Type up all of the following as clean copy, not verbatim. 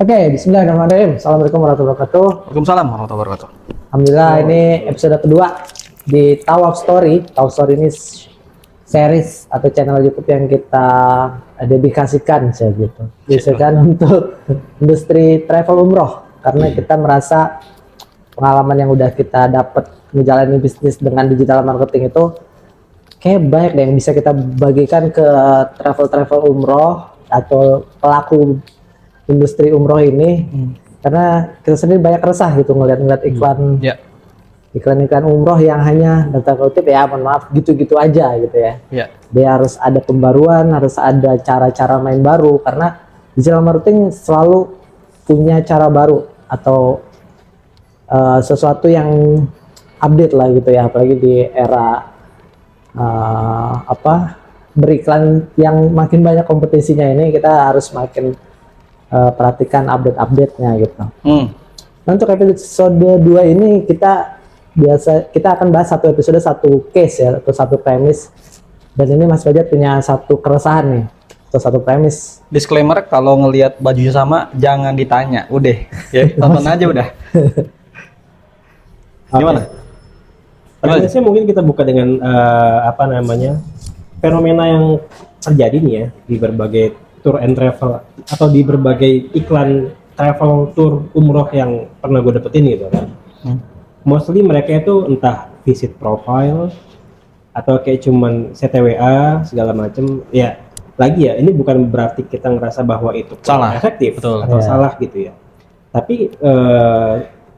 Oke, bismillahirrahmanirrahim. Assalamualaikum warahmatullahi wabarakatuh. Waalaikumsalam warahmatullahi wabarakatuh. Alhamdulillah, ini episode kedua di Tawaf Story. Tawaf Story ini series atau channel YouTube yang kita dedikasikan gitu. Dedikasikan untuk industri travel umroh karena kita merasa pengalaman yang udah kita dapat menjalani bisnis dengan digital marketing itu kayak banyak deh yang bisa kita bagikan ke travel umroh atau pelaku industri umroh ini. Karena kita sendiri banyak resah gitu ngeliat iklan umroh yang hanya data kutip ya, mohon maaf, gitu-gitu aja gitu ya. Dia harus ada pembaruan, harus ada cara-cara main baru karena digital marketing selalu punya cara baru atau sesuatu yang update lah gitu ya, apalagi di era beriklan yang makin banyak kompetisinya ini, kita harus makin perhatikan update-nya gitu. Nah, untuk episode 2 ini kita akan bahas satu episode satu case ya, atau satu premis. Dan ini Mas Fajar punya satu keresahan nih, atau satu premis. Disclaimer, kalau ngelihat bajunya sama jangan ditanya, udah ya, tonton aja udah. Gimana? Premisnya mungkin kita buka dengan fenomena yang terjadi nih ya di berbagai tour and travel atau di berbagai iklan travel tour umroh yang pernah gue dapetin gitu kan. Mostly mereka itu entah visit profile atau kayak cuman CTWA segala macem ya. Lagi ya, ini bukan berarti kita ngerasa bahwa itu salah, efektif betul, atau salah gitu ya. Tapi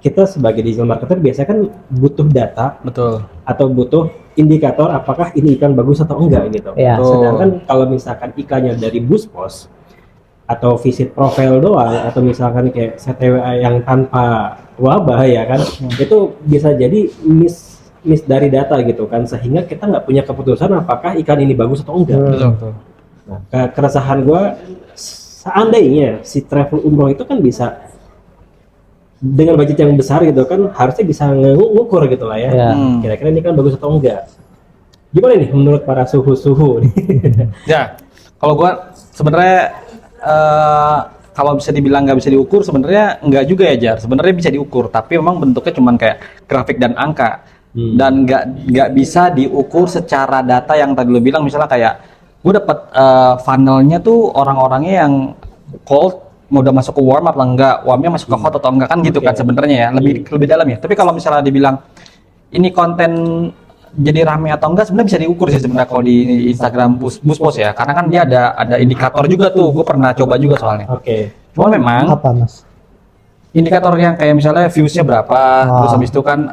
kita sebagai digital marketer biasanya kan butuh data, betul, atau butuh indikator apakah ini iklan bagus atau enggak gitu. Sedangkan kalau misalkan iklannya dari Buspos atau visit profile doang, atau misalkan kayak CTWA yang tanpa wabah ya kan, itu bisa jadi miss dari data gitu kan, sehingga kita nggak punya keputusan apakah iklan ini bagus atau enggak. betul. Nah, keresahan gue, seandainya si travel umroh itu kan bisa dengan budget yang besar gitu kan, harusnya bisa ngukur gitu lah ya. Kira-kira ini kan bagus atau enggak. Gimana nih menurut para suhu-suhu nih? Ya, kalau gua sebenarnya kalau bisa dibilang nggak bisa diukur, sebenarnya nggak juga ya Jar. Sebenarnya bisa diukur, tapi memang bentuknya cuman kayak grafik dan angka. Dan nggak bisa diukur secara data yang tadi lo bilang, misalnya kayak gue dapat funnelnya tuh orang-orangnya yang cold mau udah masuk ke warm apa enggak, warmnya masuk ke hot atau enggak, kan gitu kan sebenarnya ya, lebih dalam ya. Tapi kalau misalnya dibilang ini konten jadi rame atau enggak, sebenarnya bisa diukur sih sebenarnya kalau di Instagram Buspos ya, karena kan dia ada indikator juga tuh, gue pernah coba juga soalnya. Cuma memang Apa Mas? indikator yang kayak misalnya viewsnya berapa, terus habis itu kan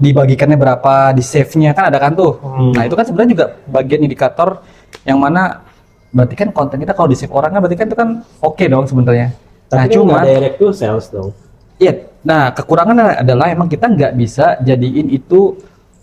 dibagikannya berapa, di save-nya kan ada kan tuh. Nah itu kan sebenarnya juga bagian indikator yang mana berarti kan konten kita kalau di save orangnya berarti kan itu kan oke dong sebenarnya. Nah cuma direct to sales dong. Iya. Nah kekurangannya adalah emang kita nggak bisa jadiin itu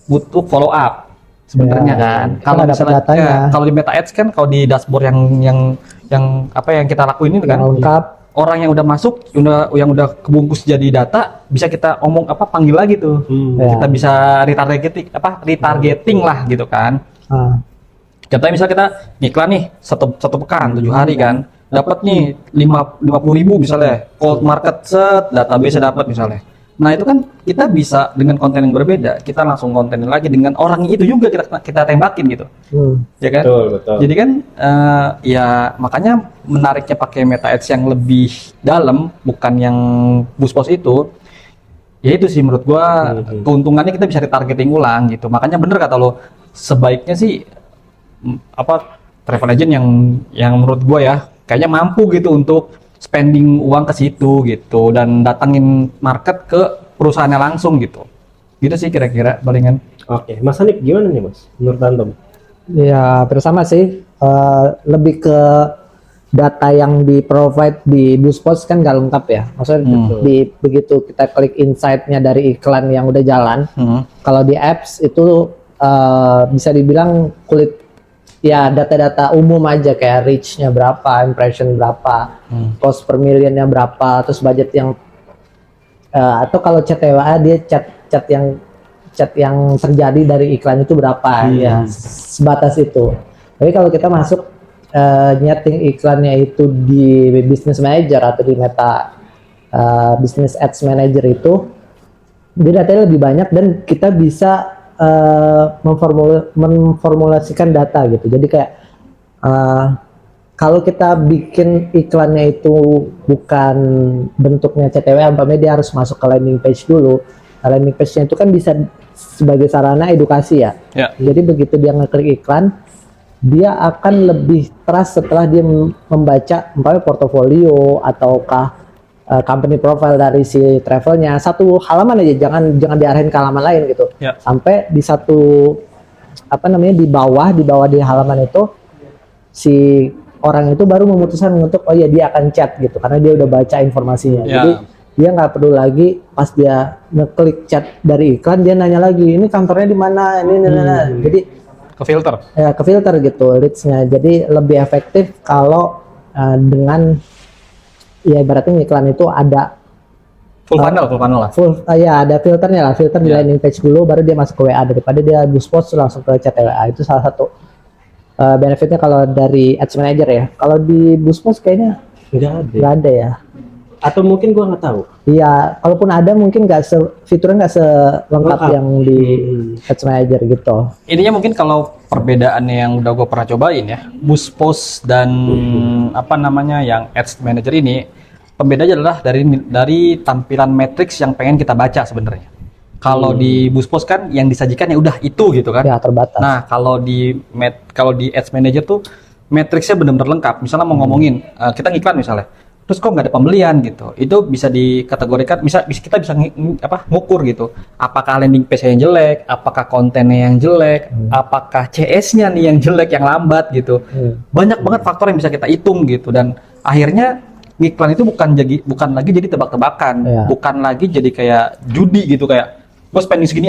butuh follow up sebenarnya kan. Kalau misalnya kalau di Meta Ads kan, kalau di dashboard yang apa yang kita lakuin ini kan lengkap, orang yang udah masuk, yang udah kebungkus jadi data, bisa kita panggil lagi tuh. Kita bisa retargeting lah gitu kan. Contohnya misalnya kita ngiklan nih satu pekan 7 hari kan, dapat nih 50.000 misalnya cold market set, database dapat misalnya. Nah itu kan kita bisa dengan konten yang berbeda, kita langsung kontenin lagi dengan orang itu juga kita tembakin gitu. Ya kan? Betul. Jadi kan ya makanya menariknya pakai Meta Ads yang lebih dalam, bukan yang Buspos itu. Ya itu sih menurut gua keuntungannya, kita bisa retargeting ulang gitu. Makanya bener kata lo, sebaiknya sih travel agent yang menurut gue ya kayaknya mampu gitu untuk spending uang ke situ gitu dan datangin market ke perusahaannya langsung gitu sih kira-kira palingan. Mas Hanif gimana nih Mas menurut Antum? Ya bersama sih, lebih ke data yang di provide di Buspos kan nggak lengkap ya, maksudnya begitu kita klik insight-nya dari iklan yang udah jalan. Kalau di apps itu bisa dibilang ya data-data umum aja, kayak reach-nya berapa, impression berapa, cost per millionnya berapa, terus budget yang atau kalau CTWA dia chat yang terjadi dari iklan itu berapa, ya sebatas itu. Tapi kalau kita masuk nyeting iklannya itu di Business Manager atau di Meta Business Ads Manager itu, dia datanya lebih banyak dan kita bisa memformulasikan data gitu. Jadi kayak kalau kita bikin iklannya itu bukan bentuknya CTWA, umpamanya dia harus masuk ke landing page dulu. Nah, landing page-nya itu kan bisa sebagai sarana edukasi ya. Ya. Jadi begitu dia ngeklik iklan, dia akan lebih trust setelah dia membaca umpamanya portofolio ataukah company profile dari si travelnya, satu halaman aja, jangan diarahin ke halaman lain gitu. Ya. Sampai di satu di bawah di halaman itu si orang itu baru memutuskan untuk oh ya dia akan chat gitu karena dia udah baca informasinya. Ya. Jadi dia nggak perlu lagi pas dia ngeklik chat dari iklan dia nanya lagi ini kantornya di mana ini. Jadi Ke filter. ya ke filter gitu leads-nya. Jadi lebih efektif kalau dengan ya ibaratnya iklan itu ada Full funnel lah. ya ada filternya lah, filter di Ya. landing page dulu baru dia masuk ke WA daripada dia boost post langsung ke chat WA. Itu salah satu benefitnya kalau dari Ads Manager ya. Kalau di boost post kayaknya nggak ada ya. Atau mungkin gua nggak tahu. Iya, kalaupun ada mungkin fiturnya nggak selengkap Lengkap. yang di Ads Manager gitu. Ininya mungkin kalau perbedaannya yang udah gue pernah cobain ya, Boost Post dan yang Ads Manager ini, pembedanya adalah dari tampilan matriks yang pengen kita baca sebenarnya. Kalau di Boost Post kan yang disajikan ya udah itu gitu kan. Ya terbatas. Nah, kalau di Ads Manager tuh matriksnya benar-benar lengkap. Misalnya mau ngomongin kita ngiklan misalnya. Terus kok nggak ada pembelian gitu, itu bisa dikategorikan, kita bisa ngukur gitu, apakah landing page yang jelek, apakah kontennya yang jelek, apakah CS-nya nih yang jelek, yang lambat gitu, banyak banget faktor yang bisa kita hitung gitu, dan akhirnya iklan itu bukan lagi jadi tebak-tebakan, bukan lagi jadi kayak judi gitu, kayak gue spending segini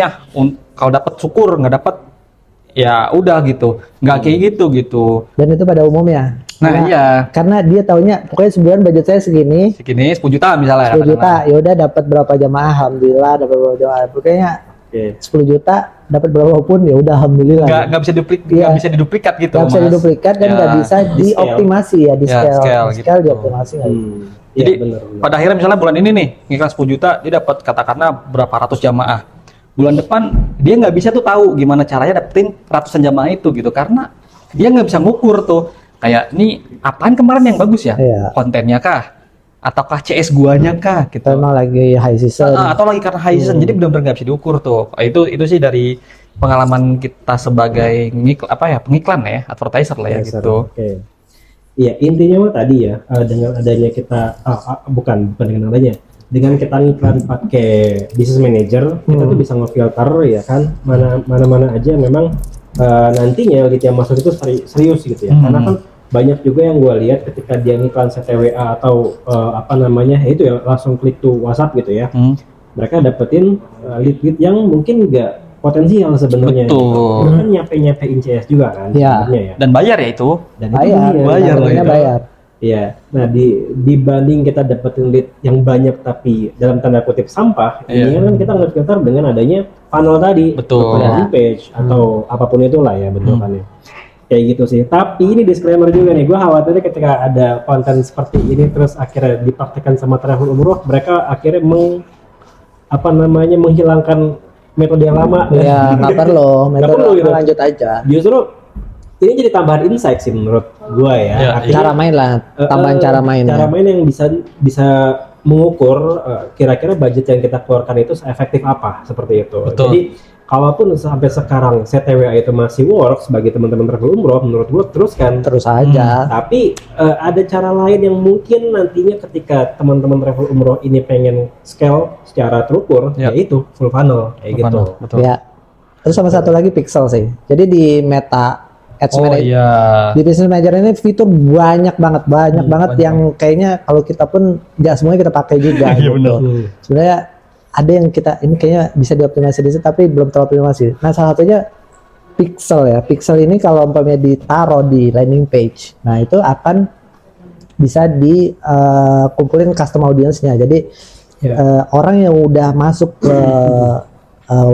kalau dapat syukur, nggak dapat ya udah gitu, nggak kayak gitu. Dan itu pada umumnya. Nah iya. Karena dia taunya pokoknya sebulan budget saya segini 10 juta misalnya. 10 juta, ya udah dapat berapa jamaah, alhamdulillah dapat berapa jamaah. Pokoknya 10 juta dapat berapa pun ya udah alhamdulillah. Nggak bisa diduplikat gitu. Nggak bisa Mas. diduplikat dan nggak bisa dioptimasi ya, di Ya, scale gitu. dioptimasi nggak. Jadi pada akhirnya misalnya bulan ini nih ngiklan 10 juta dia dapat katakanlah berapa ratus jamaah. Bulan depan dia nggak bisa tuh tahu gimana caranya dapetin ratusan jamaah itu gitu, karena dia nggak bisa ngukur tuh kayak nih apaan kemarin yang bagus ya, kontennya kah ataukah CS guanya kah gitu. Memang lagi high season. Atau lagi karena high season, jadi benar-benar nggak bisa diukur tuh. Itu sih dari pengalaman kita sebagai pengiklan ya, advertiser lah ya gitu. Iya, intinya mah tadi ya, dengan adanya kita bukan dengan adanya, dengan kita ngiklan pakai business manager, kita tuh bisa ngefilter ya kan, mana aja memang nantinya lead yang masuk itu serius gitu ya. Karena kan banyak juga yang gue lihat ketika dia ngiklan CTWA atau itu ya langsung klik tuh WhatsApp gitu ya. Mereka dapetin lead yang mungkin nggak potensial sebenarnya. Betul. Gitu. Kan nyampe-nyampein CS juga kan sebenarnya ya. Dan bayar ya itu. Dan Bayar. Iya. Nah, dibanding kita dapetin lead yang banyak tapi dalam tanda kutip sampah, ini kan kita ngefilter dengan adanya funnel tadi, Betul. landing page atau apapun itulah ya bentukannya. Kayak gitu sih. Tapi ini disclaimer juga nih, gue khawatirnya ketika ada konten seperti ini terus akhirnya dipraktekkan sama travel umroh, mereka akhirnya menghilangkan metode yang lama. Ya nggak perlu, Nggak perlu gitu. lanjut aja. Justru ini jadi tambahan insight sih menurut gua ya. Artinya, Cara main lah, tambahan cara main. Cara main yang bisa mengukur kira-kira budget yang kita keluarkan itu seefektif apa seperti itu. Betul. Jadi kalaupun sampai sekarang CTWA itu masih works bagi teman-teman travel umroh, menurut gua teruskan. Terus aja. Tapi ada cara lain yang mungkin nantinya ketika teman-teman travel umroh ini pengen scale secara terukur, yaitu full funnel kayak gitu. Betul. Ya. Terus sama satu lagi pixel sih. Jadi di Meta Ads Manager, di Business Manager ini fitur banyak banget yang kayaknya kalau kita pun nggak semuanya kita pakai juga. Gitu. Sebenarnya ada yang kita ini kayaknya bisa dioptimasi di situ tapi belum teroptimasi. Nah salah satunya pixel ya. Pixel ini kalau umpamanya ditaruh di landing page, nah itu akan bisa dikumpulin custom audience-nya. Jadi orang yang udah masuk ke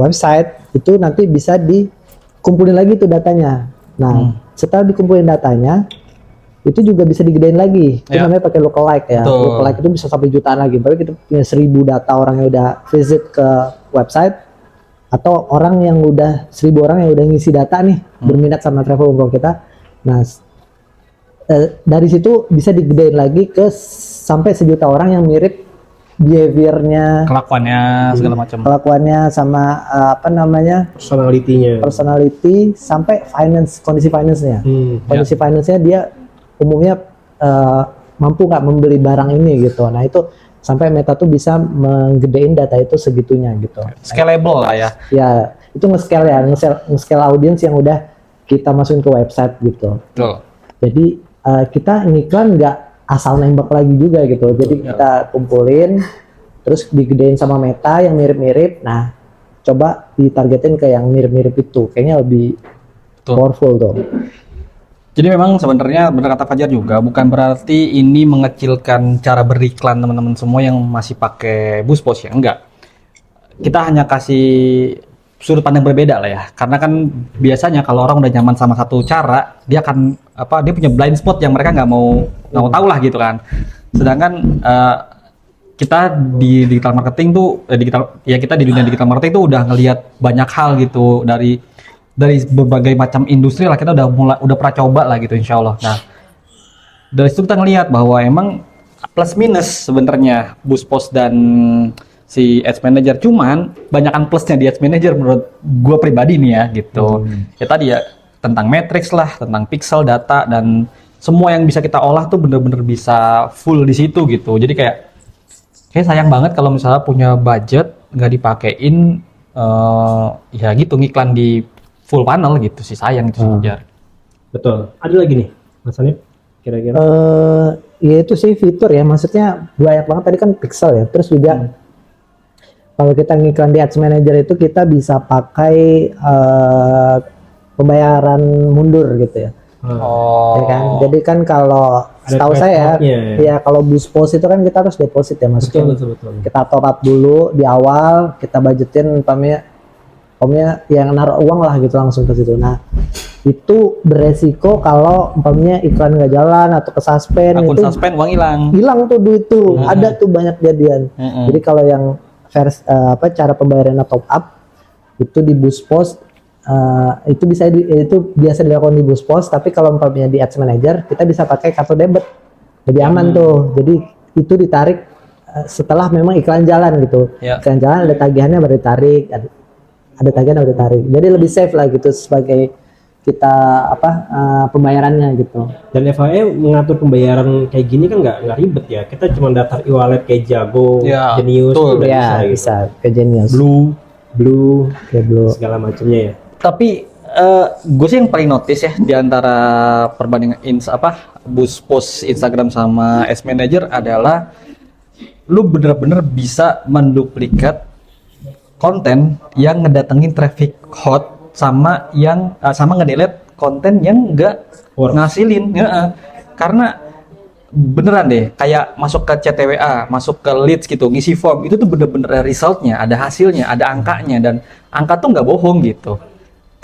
website itu nanti bisa dikumpulin lagi tuh datanya. Nah, setelah dikumpulin datanya, itu juga bisa digedein lagi. Itu Ya. namanya pakai lookalike ya. Betul. Lookalike itu bisa sampai jutaan lagi. Tapi kita punya 1000 data orang yang udah visit ke website, atau orang yang udah 1000 orang yang udah ngisi data nih berminat sama travel umroh kita. Nah, dari situ bisa digedein lagi ke sampai 1 juta orang yang mirip behaviornya, Kelakuannya segala macam. kelakuannya sama apa namanya personality sampai kondisi finance-nya. Kondisi finance-nya dia umumnya mampu nggak membeli barang ini gitu. Nah itu sampai Meta tuh bisa menggedein data itu segitunya gitu. Scalable lah ya. Ya itu nge-scale ya, nge-scale audience yang udah kita masukin ke website gitu. Betul. Jadi kita ngiklan nggak asal nembak lagi juga gitu. Jadi kita kumpulin, terus digedein sama Meta yang mirip-mirip. Nah, coba ditargetin ke yang mirip-mirip itu. Kayaknya lebih powerful tuh. Jadi memang sebenarnya benar kata Fajar juga, bukan berarti ini mengecilkan cara beriklan teman-teman semua yang masih pakai BoostPost ya, enggak. Kita hanya kasih sudut pandang berbeda lah ya, karena kan biasanya kalau orang udah nyaman sama satu cara, dia akan dia punya blind spot yang mereka nggak mau tahu lah gitu kan. Sedangkan kita di digital marketing tuh kita di dunia digital marketing tuh udah ngelihat banyak hal gitu dari berbagai macam industri lah, kita udah pernah coba lah gitu insya Allah. Nah dari situ kita ngelihat bahwa emang plus minus sebenarnya BoostPost dan si Ads Manager, cuman banyakan plusnya di Ads Manager menurut gue pribadi nih ya gitu. Ya tadi ya tentang matrix lah, tentang pixel, data, dan semua yang bisa kita olah tuh bener-bener bisa full di situ gitu. Jadi kayak sayang banget kalau misalnya punya budget nggak dipakein ya gitu ngiklan di full panel gitu sih, sayang itu Jar. Betul. Ada lagi nih Mas Hanif kira-kira? Ya itu sih fitur ya, maksudnya banyak banget tadi kan pixel ya. Terus juga kalau kita ngiklan di Ads Manager itu kita bisa pakai pembayaran mundur gitu ya. Ya kan? Jadi kan kalau setahu saya ya kalau BoostPost itu kan kita harus deposit ya, maksudnya Betul. kita top up dulu di awal, kita budgetin umpamanya yang naruh uang lah gitu langsung ke situ. Nah itu beresiko kalau umpamanya iklan nggak jalan atau ke suspend, akun itu suspend uang hilang tuh duit tuh. Ada tuh banyak kejadian. Jadi kalau yang cara pembayarannya top up itu di BoostPost itu biasa dilakukan di BoostPost, tapi kalau umpamanya di Ads Manager kita bisa pakai kartu debit, lebih aman tuh. Jadi itu ditarik setelah memang iklan jalan gitu. Iklan jalan ada tagihannya baru ditarik, ada tagihan baru ditarik. Jadi lebih safe lah gitu sebagai kita pembayarannya gitu. Dan FHE mengatur pembayaran kayak gini kan nggak ribet ya. Kita cuma daftar e-wallet kayak Jago, Genius itu udah bisa gitu. Bisa ke Genius. Blue, segala macamnya ya. Tapi gue sih yang paling notice ya di antara perbandingan BoostPost Instagram sama Ads Manager adalah lu bener-bener bisa menduplikat konten yang ngedatengin traffic hot sama ngedelete konten yang enggak ngasilin. Karena beneran deh kayak masuk ke CTWA, masuk ke leads gitu, ngisi form itu tuh bener-bener resultnya, ada hasilnya, ada angkanya, dan angka tuh nggak bohong gitu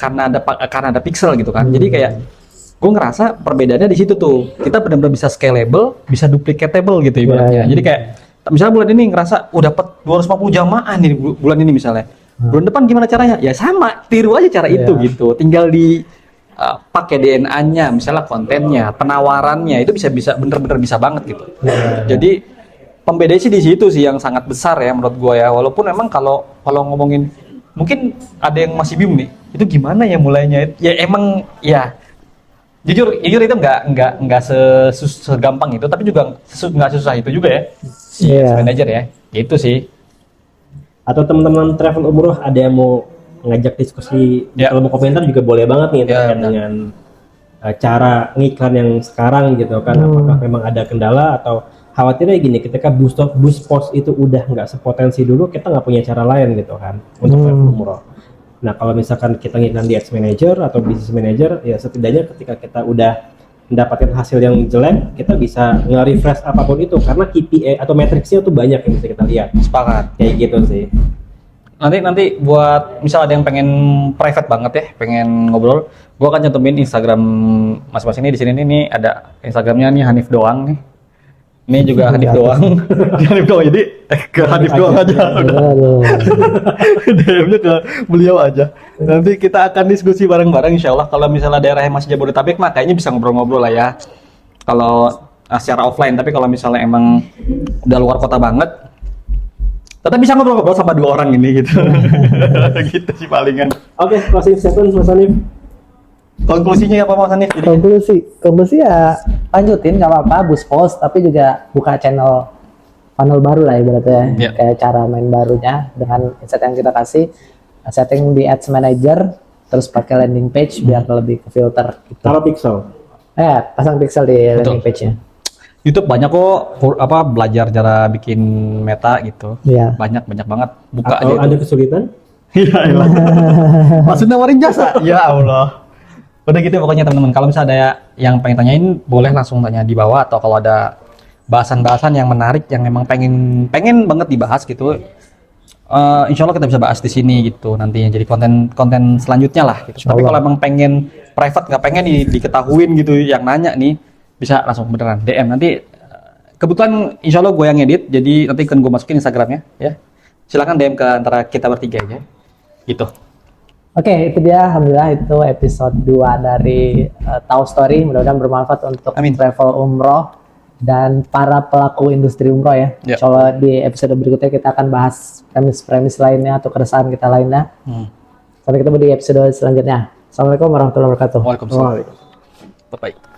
karena ada pixel gitu kan. Jadi kayak gue ngerasa perbedaannya di situ tuh, kita benar-benar bisa scalable, bisa duplicatable gitu ibaratnya. Jadi kayak misalnya bulan ini ngerasa dapat 250 jamaah nih bulan ini misalnya, bulan depan gimana caranya? Ya sama, tiru aja cara itu gitu, tinggal di pakai DNA-nya, misalnya kontennya, penawarannya itu bisa bener-bener bisa banget gitu. Jadi pembedanya sih di situ sih yang sangat besar ya menurut gue ya. Walaupun memang kalau ngomongin mungkin ada yang masih bingung nih, itu gimana ya mulainya? Ya emang ya jujur itu nggak segampang itu, tapi juga nggak susah itu juga ya si manager ya, gitu sih. Atau teman-teman travel umroh ada yang mau ngajak diskusi, kalau mau komentar juga boleh banget nih terkait dengan cara ngiklan yang sekarang gitu kan. Apakah memang ada kendala atau khawatirnya gini, ketika BoostPost itu udah nggak sepotensi dulu, kita nggak punya cara lain gitu kan untuk travel umroh. Nah kalau misalkan kita ngiklan di Ads Manager atau Business Manager, ya setidaknya ketika kita udah mendapatkan hasil yang jelek, kita bisa nge-refresh apapun itu karena KPI atau matriksnya tuh banyak yang bisa kita lihat. Sepakat. Kayak gitu sih. nanti buat misal ada yang pengen private banget ya, pengen ngobrol, gua akan cantumin Instagram masing-masing ini di sini nih ada Instagramnya nih Hanif doang nih. Ini juga Hanif doang. Hanif doang jadi ke Hanif doang aja. Aduh. DM-nya ke beliau aja. Nanti kita akan diskusi bareng-bareng insya Allah. Kalau misalnya daerah yang masih Jabodetabek mah kayaknya bisa ngobrol-ngobrol lah ya. Kalau secara offline, tapi kalau misalnya emang udah luar kota banget, tetap bisa ngobrol-ngobrol sama 2 orang ini gitu. Gitu sih palingan. Oke, closing statement Mas Hanif. Konklusinya apa Mas Hanif? Jadi Konklusi ya lanjutin nggak apa-apa, boost post, tapi juga buka funnel baru lah ibaratnya. Ya. Kayak cara main barunya dengan insight yang kita kasih, setting di ads manager, terus pakai landing page biar lebih ke filter gitu. Taruh pixel. Pasang pixel di landing page-nya. YouTube banyak kok belajar cara bikin meta gitu. Iya. Banyak banget. Buka Atau aja ada itu. kesulitan? Iya, iya. Maksudnya nawarin jasa. Ya Allah. Udah gitu pokoknya teman-teman. Kalau misalnya ada yang pengen tanyain, boleh langsung tanya di bawah, atau kalau ada bahasan-bahasan yang menarik yang emang pengen banget dibahas gitu. Insya Allah kita bisa bahas di sini gitu nantinya jadi konten selanjutnya lah gitu. Tapi kalau emang pengen private, nggak pengen diketahuin gitu yang nanya nih, bisa langsung beneran DM nanti. Kebetulan insya Allah gue yang edit, jadi nanti kan gue masukin Instagramnya ya. Silakan DM ke antara kita bertiga aja gitu. Oke, itu dia. Alhamdulillah itu episode 2 dari Tahu Story. Mudah-mudahan bermanfaat untuk Amin. travel umroh dan para pelaku industri umroh ya. Ya. Insya Allah di episode berikutnya kita akan bahas premis-premis lainnya atau keresahan kita lainnya. Sampai ketemu di episode selanjutnya. Assalamualaikum warahmatullahi wabarakatuh. Waalaikumsalam. Bye-bye.